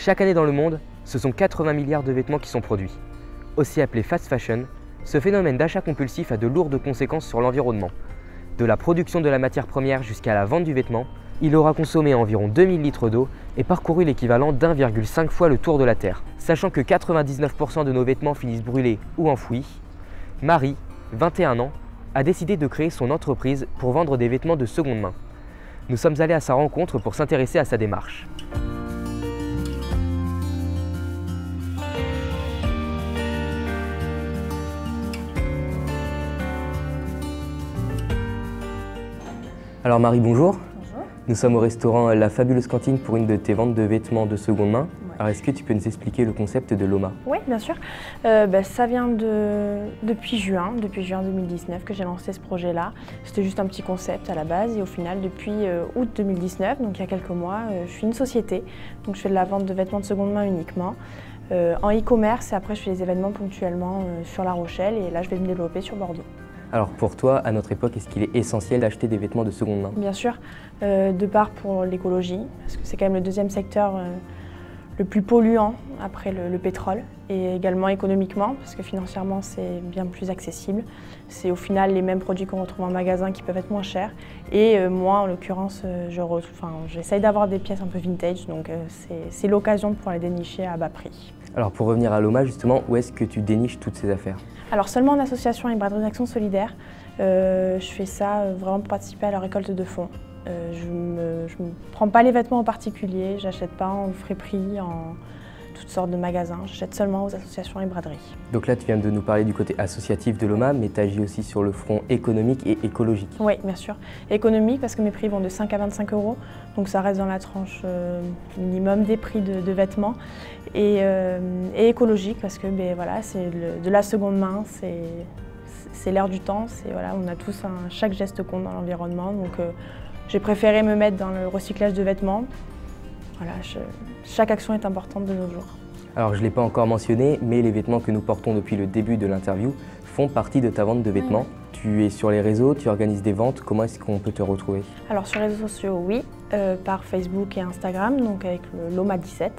Chaque année dans le monde, ce sont 80 milliards de vêtements qui sont produits. Aussi appelé fast fashion, ce phénomène d'achat compulsif a de lourdes conséquences sur l'environnement. De la production de la matière première jusqu'à la vente du vêtement, il aura consommé environ 2000 litres d'eau et parcouru l'équivalent d'1,5 fois le tour de la Terre. Sachant que 99% de nos vêtements finissent brûlés ou enfouis, Marie, 21 ans, a décidé de créer son entreprise pour vendre des vêtements de seconde main. Nous sommes allés à sa rencontre pour s'intéresser à sa démarche. Alors Marie, bonjour. Bonjour. Nous sommes au restaurant La Fabuleuse Cantine pour une de tes ventes de vêtements de seconde main. Ouais. Alors est-ce que tu peux nous expliquer le concept de l'OMA? Oui, bien sûr. Ça vient depuis juin 2019 que j'ai lancé ce projet-là. C'était juste un petit concept à la base et au final, depuis août 2019, donc il y a quelques mois, je suis une société. Donc je fais de la vente de vêtements de seconde main uniquement. En e-commerce et après je fais des événements ponctuellement sur La Rochelle et là je vais me développer sur Bordeaux. Alors pour toi, à notre époque, est-ce qu'il est essentiel d'acheter des vêtements de seconde main? Bien sûr, de part pour l'écologie, parce que c'est quand même le deuxième secteur le plus polluant après le pétrole, et également économiquement, parce que financièrement c'est bien plus accessible. C'est au final les mêmes produits qu'on retrouve en magasin qui peuvent être moins chers, et moi en l'occurrence j'essaye d'avoir des pièces un peu vintage, donc c'est l'occasion de pouvoir les dénicher à bas prix. Alors pour revenir à l'OMA, justement, où est-ce que tu déniches toutes ces affaires? Alors seulement en association et braderie d'action solidaire. Je fais ça vraiment pour participer à la récolte de fonds. Je ne prends pas les vêtements en particulier, j'achète pas en friperie, en toutes sortes de magasins, j'achète seulement aux associations et braderies. Donc là, tu viens de nous parler du côté associatif de l'OMA, mais tu agis aussi sur le front économique et écologique. Oui, bien sûr. Économique parce que mes prix vont de 5 à 25 €, donc ça reste dans la tranche minimum des prix de vêtements. Et écologique parce que voilà, c'est de la seconde main, c'est l'air du temps, voilà, on a tous chaque geste compte dans l'environnement, donc j'ai préféré me mettre dans le recyclage de vêtements. Voilà, chaque action est importante de nos jours. Alors je ne l'ai pas encore mentionné, mais les vêtements que nous portons depuis le début de l'interview font partie de ta vente de vêtements. Ouais. Tu es sur les réseaux, tu organises des ventes, comment est-ce qu'on peut te retrouver? Alors sur les réseaux sociaux, oui, par Facebook et Instagram, donc avec le Loma 17.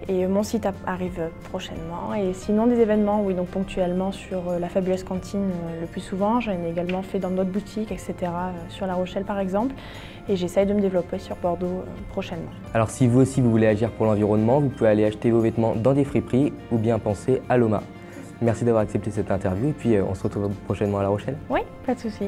Et mon site arrive prochainement. Et sinon des événements, oui, donc ponctuellement sur La Fabuleuse Cantine le plus souvent. J'en ai également fait dans d'autres boutiques, etc. Sur La Rochelle par exemple. Et j'essaye de me développer sur Bordeaux prochainement. Alors si vous aussi vous voulez agir pour l'environnement, vous pouvez aller acheter vos vêtements dans des friperies ou bien penser à l'OMA. Merci d'avoir accepté cette interview et puis on se retrouve prochainement à La Rochelle. Oui, pas de souci.